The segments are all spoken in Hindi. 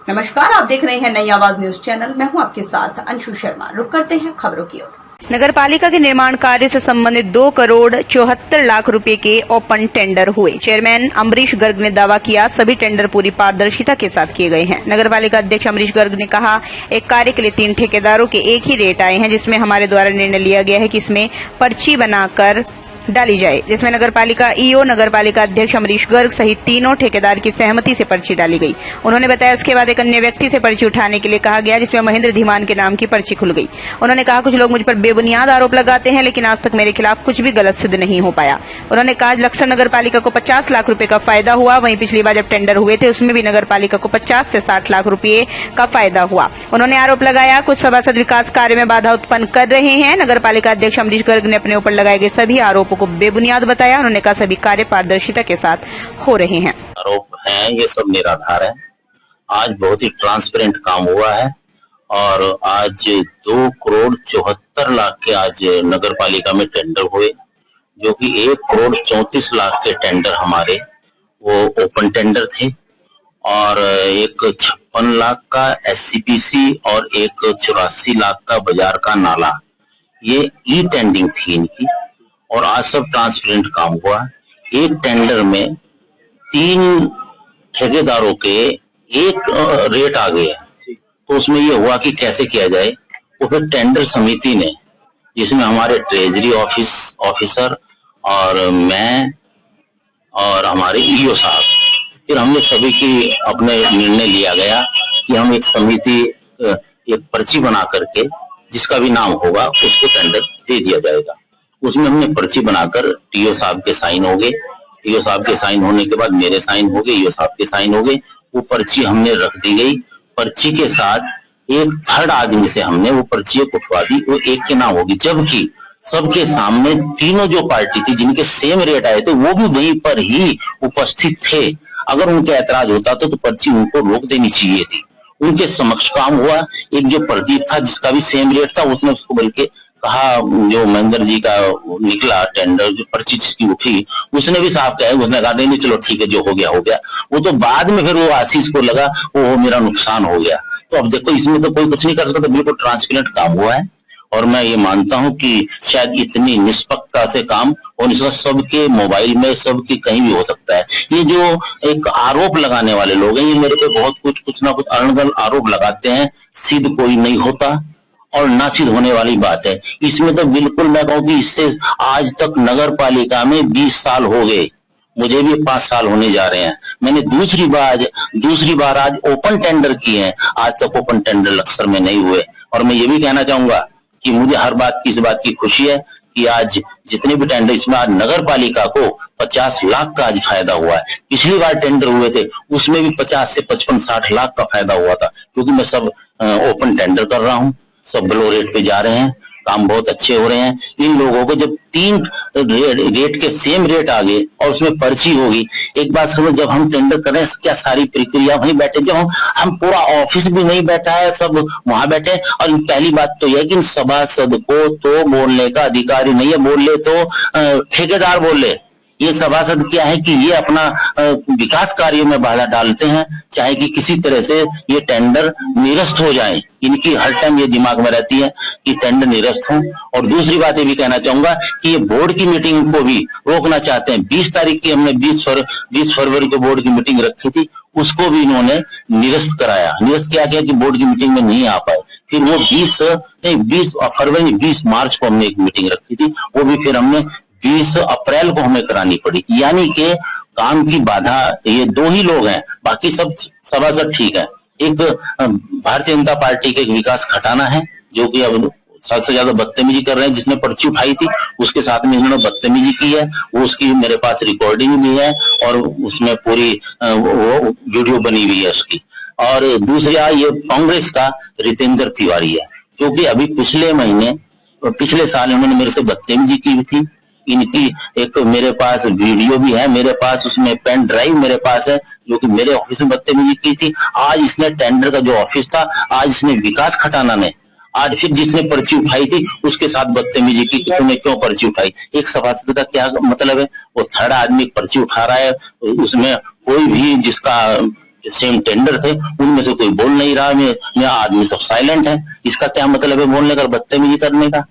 नमस्कार, आप देख रहे हैं नई आवाज न्यूज चैनल। मैं हूं आपके साथ अंशु शर्मा। रुक करते हैं खबरों की ओर। नगर पालिका के निर्माण कार्य से संबंधित 2 करोड़ 74 लाख रुपए के ओपन टेंडर हुए। चेयरमैन अमरीश गर्ग ने दावा किया, सभी टेंडर पूरी पारदर्शिता के साथ किए गए हैं। नगर पालिका अध्यक्ष अमरीश गर्ग ने कहा, एक कार्य के लिए 3 ठेकेदारों के एक ही रेट आए हैं, जिसमें हमारे द्वारा निर्णय लिया गया है कि इसमें पर्ची बनाकर डाली जाए, जिसमें नगर पालिका ईओ, नगर पालिका अध्यक्ष अमरीश गर्ग सहित तीनों ठेकेदार की सहमति से पर्ची डाली गई। उन्होंने बताया, उसके बाद एक अन्य व्यक्ति से पर्ची उठाने के लिए कहा गया, जिसमें महेंद्र धीमान के नाम की पर्ची खुल गई। उन्होंने कहा, कुछ लोग मुझ पर बेबुनियाद आरोप लगाते हैं, लेकिन आज तक मेरे खिलाफ कुछ भी गलत सिद्ध नहीं हो पाया। उन्होंने कहा, लक्सर नगर पालिका को 50 लाख रुपए का फायदा हुआ। वहीं पिछली बार जब टेंडर हुए थे, उसमें भी नगर पालिका को 50 से 60 लाख रुपए का फायदा हुआ। उन्होंने आरोप लगाया, कुछ सभासद विकास कार्य में बाधा उत्पन्न कर रहे हैं। नगर पालिका अध्यक्ष अमरीश गर्ग ने अपने ऊपर लगाए गए सभी आरोपों को बेबुनियाद बताया। उन्होंने कहा, सभी कार्य पारदर्शिता के साथ हो रहे हैं। आरोप हैं, ये सब निराधार है। आज बहुत ही ट्रांसपेरेंट काम हुआ है और आज 2 करोड़ 74 लाख के आज नगर पालिका में टेंडर हुए, जो कि 1 करोड़ 34 लाख के टेंडर हमारे वो ओपन टेंडर थे और एक 56 लाख का SCPC और एक 84 लाख का बाजार का नाला, ये ई टेंडिंग थी इनकी। और आज सब ट्रांसपेरेंट काम हुआ। एक टेंडर में 3 ठेकेदारों के एक रेट आ गया, तो उसमें ये हुआ कि कैसे किया जाए। तो फिर टेंडर समिति ने, जिसमें हमारे ट्रेजरी ऑफिसर और मैं और हमारे ईओ साहब, फिर हमने सभी की अपने निर्णय लिया गया कि हम एक समिति, एक पर्ची बना करके जिसका भी नाम होगा उसको टेंडर दे दिया जाएगा। उसमें हमने पर्ची बनाकर टीओ साहब के साइन हो गए। टीओ साहब के साइन होने के बाद मेरे साइन हो गए, ईओ साहब के साइन हो गए। वो पर्ची हमने रख दी गई। पर्ची के साथ एक थर्ड आदमी से हमने वो पर्ची उठवा दी, वो एक के नाम होगी, जबकि सबके सामने तीनों जो पार्टी थी जिनके सेम रेट आए थे वो भी वहीं पर ही उपस्थित थे। अगर उनका ऐतराज होता तो पर्ची उनको रोक देनी चाहिए थी। उनके समक्ष काम हुआ। एक जो प्रदीप था जिसका भी सेम रेट था, उसने उसको बल्कि कहा, जो महेंद्र जी का निकला टेंडर, जो पर्ची जिसकी उठी, उसने भी साफ कहा, उसने कहा नहीं चलो ठीक है, जो हो गया हो गया। वो तो बाद में फिर वो आशीष को लगा वो मेरा नुकसान हो गया। तो अब देखो, इसमें तो कोई कुछ नहीं कर सकता, तो बिल्कुल ट्रांसपेरेंट काम हुआ है। और मैं ये मानता हूं कि शायद इतनी निष्पक्षता से काम और इसका सबके मोबाइल में, सबके कहीं भी हो सकता है। ये जो एक आरोप लगाने वाले लोग हैं, ये मेरे पे बहुत कुछ ना कुछ अड़ंगल आरोप लगाते हैं। सिद्ध कोई नहीं होता और ना सिद्ध होने वाली बात है। इसमें तो बिल्कुल मैं कहूँ कि इससे आज तक नगर पालिका में 20 साल हो गए, मुझे भी 5 साल होने जा रहे हैं। मैंने दूसरी बार आज ओपन टेंडर किए हैं। आज तक ओपन टेंडर लक्सर में नहीं हुए। और मैं ये भी कहना चाहूंगा कि मुझे हर बात की, इस बात की खुशी है कि आज जितने भी टेंडर, इसमें आज नगर पालिका को 50 लाख का आज फायदा हुआ है। पिछली बार टेंडर हुए थे उसमें भी 50 से 55-60 लाख का फायदा हुआ था, क्योंकि मैं सब ओपन टेंडर कर रहा हूँ, सब लो रेट पे जा रहे हैं, काम बहुत अच्छे हो रहे हैं। इन लोगों को जब 3 रेट के सेम रेट आ गए और उसमें पर्ची होगी, एक बात समझो, जब हम टेंडर कर रहे हैं क्या सारी प्रक्रिया वहीं बैठे, जब हम पूरा ऑफिस भी नहीं बैठा है, सब वहां बैठे। और पहली बात तो यह कि सभासद को तो बोलने का अधिकार ही नहीं है, बोल ले तो ठेकेदार बोल ले। ये सभासद क्या है कि ये अपना विकास कार्य में बाधा डालते हैं, चाहे कि किसी तरह से ये टेंडर निरस्त हो जाए। इनकी हर टाइम ये दिमाग में रहती है कि टेंडर निरस्त हो। और दूसरी बात ये भी कहना चाहूंगा कि ये बोर्ड की मीटिंग को भी रोकना चाहते हैं। 20 तारीख की हमने 20 फरवरी को बोर्ड की मीटिंग रखी थी, उसको भी इन्होंने निरस्त कराया। निरस्त क्या किया कि बोर्ड की मीटिंग में नहीं आ पाए। फिर वो 20 फरवरी 20 मार्च को हमने एक मीटिंग रखी थी, वो भी फिर हमने 20 अप्रैल को हमें करानी पड़ी। यानी कि काम की बाधा ये 2 ही लोग हैं, बाकी सब सभासद ठीक है। एक भारतीय जनता पार्टी के एक विकास खटाना है, जो कि अब सबसे ज्यादा बदतमीजी कर रहे हैं। जिसने पर्ची उठाई थी उसके साथ में इन्होंने बदतमीजी की है, वो उसकी मेरे पास रिकॉर्डिंग भी है और उसमें पूरी वो वीडियो बनी हुई है उसकी। और दूसरा ये कांग्रेस का रितेंद्र तिवारी है, क्योंकि अभी पिछले साल इन्होंने मेरे से बदतमीजी की थी। इनकी एक तो मेरे पास वीडियो भी है, मेरे पास उसमें पेन ड्राइव मेरे पास है, जो कि मेरे ऑफिस में बदतमीजी की थी। आज इसने टेंडर का जो ऑफिस था, आज इसने विकास खटाना ने आज फिर जिसने पर्ची उठाई थी उसके साथ बदतमीजी की कि तुमने क्यों पर्ची उठाई। एक सभासद का क्या मतलब है, वो थर्ड आदमी पर्ची उठा रहा है, उसमें कोई भी जिसका जो सेम टेंडर थे उनमें से कोई बोल नहीं रहा। मैं आदमी सब साइलेंट है, इसका क्या मतलब है बोलने का, बदतमीजी करने का।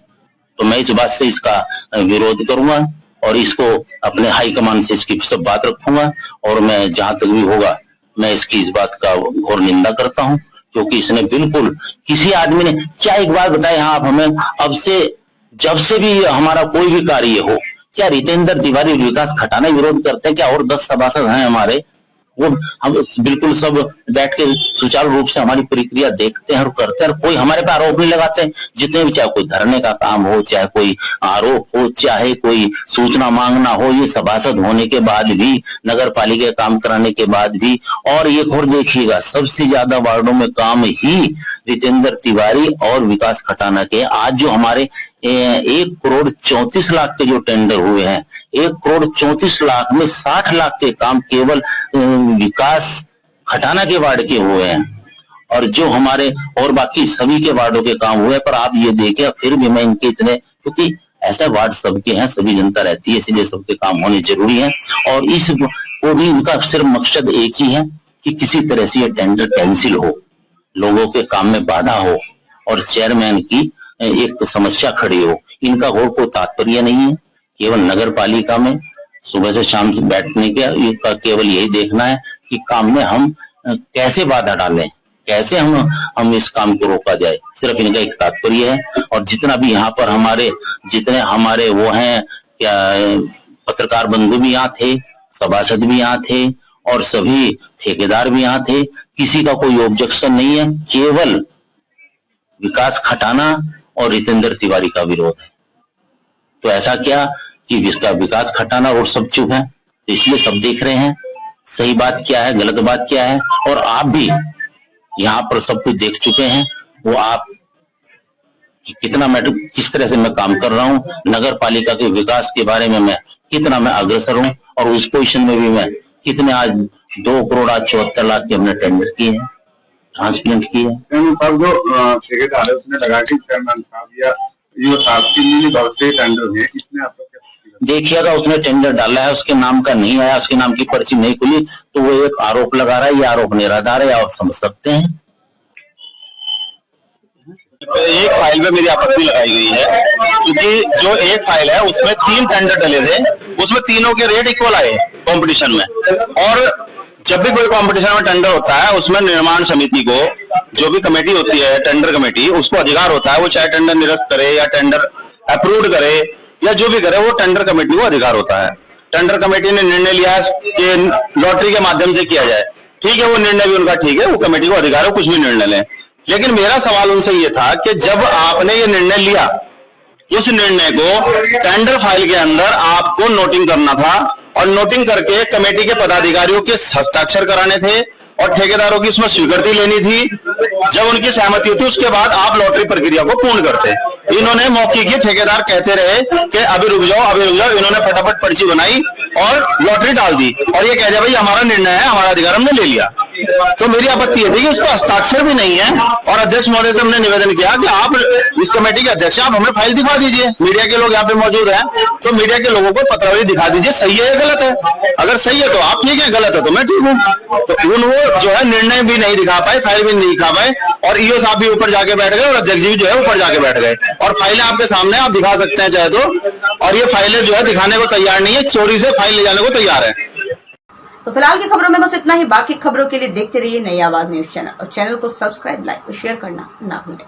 तो मैं इस बात से इसका विरोध करूंगा और इसको अपने हाईकमान से इसकी सब बात रखूंगा और मैं जहां तक भी होगा मैं इसकी इस बात का घोर निंदा करता हूं, क्योंकि इसने बिल्कुल किसी आदमी ने क्या, एक बात बताए आप हमें, अब से जब से भी हमारा कोई भी कार्य हो, क्या रितेंद्र तिवारी विकास खटाना विरोध करते हैं क्या? और 10 सभासद हैं हमारे, वो हम बिल्कुल सब बैठ के सुचारू रूप से हमारी प्रक्रिया देखते हैं और करते हैं और कोई हमारे पे आरोप नहीं लगाते हैं। जितने भी, चाहे कोई धरने का काम हो, चाहे कोई आरोप हो, चाहे कोई सूचना मांगना हो, ये सभासद होने के बाद भी, नगर पालिका काम कराने के बाद भी। और ये और देखिएगा, सबसे ज्यादा वार्डों में काम ही रितेंद्र तिवारी और विकास खटाना के। आज जो हमारे 1,34,00,000 के जो टेंडर हुए हैं, 1,34,00,000 में 60 लाख के काम केवल विकास खटाना के वार्ड के हुए हैं और जो हमारे और बाकी सभी के वार्डों के काम हुए। पर आप ये देखें, फिर भी मैं इनके इतने, क्योंकि ऐसे वार्ड सबके हैं, सभी जनता रहती है, इसलिए सबके काम होने जरूरी है। और इस वो भी इनका सिर्फ मकसद एक ही है कि किसी तरह से ये टेंडर कैंसिल हो, लोगों के काम में बाधा हो और चेयरमैन की एक समस्या खड़ी हो। इनका और कोई तात्पर्य नहीं है, केवल नगर पालिका में सुबह से शाम से बैठने का केवल यही देखना है कि काम में हम कैसे बाधा डालें, कैसे हम इस काम को रोका जाए, सिर्फ इनका एक तात्पर्य है। और जितना भी यहाँ पर जितने हमारे वो हैं, क्या पत्रकार बंधु भी यहाँ थे, सभासद भी यहाँ थे और सभी ठेकेदार भी यहाँ थे, किसी का कोई ऑब्जेक्शन नहीं है, केवल विकास खटाना और रितेंद्र तिवारी का विरोध है। तो ऐसा क्या कि इसका विकास खटाना और सब चुप है, तो इसलिए सब देख रहे हैं सही बात क्या है, गलत बात क्या है। और आप भी यहाँ पर सब कुछ देख चुके हैं, वो आप कि किस तरह से मैं काम कर रहा हूँ, नगर पालिका के विकास के बारे में मैं कितना मैं अग्रसर हूँ और उस पोजिशन में भी मैं कितने आज 2,74,00,000 के हमने टेंडर किए हैं, ट्रांसप्लांट किए हैं। जो ठेकेदार है उसने लगा के चेयरमैन साहब या ये साहब की बहुत से टेंडर है, इसमें आपको क्या देखिएगा, उसने टेंडर डाला है, उसके नाम का नहीं आया, उसके नाम की पर्ची नहीं खुली, तो वो एक आरोप लगा रहा है। ये आरोप निराधार है, आप समझ सकते हैं। एक फाइल में मेरी आपत्ति लगाई गई है, क्योंकि जो एक फाइल है उसमें 3 टेंडर डले थे, उसमें तीनों के रेट इक्वल आए कंपटीशन में। और जब भी कोई कंपटीशन में टेंडर होता है, उसमें निर्माण समिति को, जो भी कमेटी होती है टेंडर कमेटी, उसको अधिकार होता है, वो चाहे टेंडर निरस्त करे या टेंडर अप्रूव करे या जो भी करे, वो टेंडर कमेटी को अधिकार होता है। टेंडर कमेटी ने निर्णय लिया कि लॉटरी के माध्यम से किया जाए, ठीक है, वो निर्णय भी उनका ठीक है, वो कमेटी को अधिकार है कुछ भी निर्णय लें। लेकिन मेरा सवाल उनसे ये था कि जब आपने ये निर्णय लिया, उस निर्णय को टेंडर फाइल के अंदर आपको नोटिंग करना था और नोटिंग करके कमेटी के पदाधिकारियों के हस्ताक्षर कराने थे और ठेकेदारों की इसमें स्वीकृति लेनी थी। जब उनकी सहमति होती उसके बाद आप लॉटरी प्रक्रिया को पूर्ण करते। इन्होंने मौके के ठेकेदार कहते रहे कि अभी रुक जाओ, अभी रुक जाओ। इन्होंने फटाफट पर्ची बनाई और लॉटरी डाल दी और ये कह दिया भाई हमारा निर्णय है, हमारा अधिकार हमने ले लिया। तो मेरी आपत्ति ये थी कि उसका हस्ताक्षर भी नहीं है और अध्यक्ष महोदय से हमने निवेदन किया कि आप इस कमेटी के अध्यक्ष, आप हमें फाइल दिखा दीजिए, मीडिया के लोग यहाँ पे मौजूद हैं, तो मीडिया के लोगों को पत्रावली दिखा दीजिए, सही है या गलत है। अगर सही है तो आप ठीक है, गलत है तो मैं ठीक हूँ। तो वो जो है निर्णय भी नहीं दिखा पाए, फाइल भी नहीं दिखा पाए और ईओ साहब भी ऊपर जाके बैठ गए और अध्यक्ष जी जो है ऊपर जाके बैठ गए। और फाइलें आपके सामने, आप दिखा सकते हैं चाहे तो। और ये फाइलें जो है दिखाने को तैयार नहीं है, चोरी से फाइल ले जाने को तैयार है। तो फिलहाल की खबरों में बस इतना ही। बाकी खबरों के लिए देखते रहिए नई आवाज न्यूज चैनल और चैनल को सब्सक्राइब, लाइक और शेयर करना ना भूलें।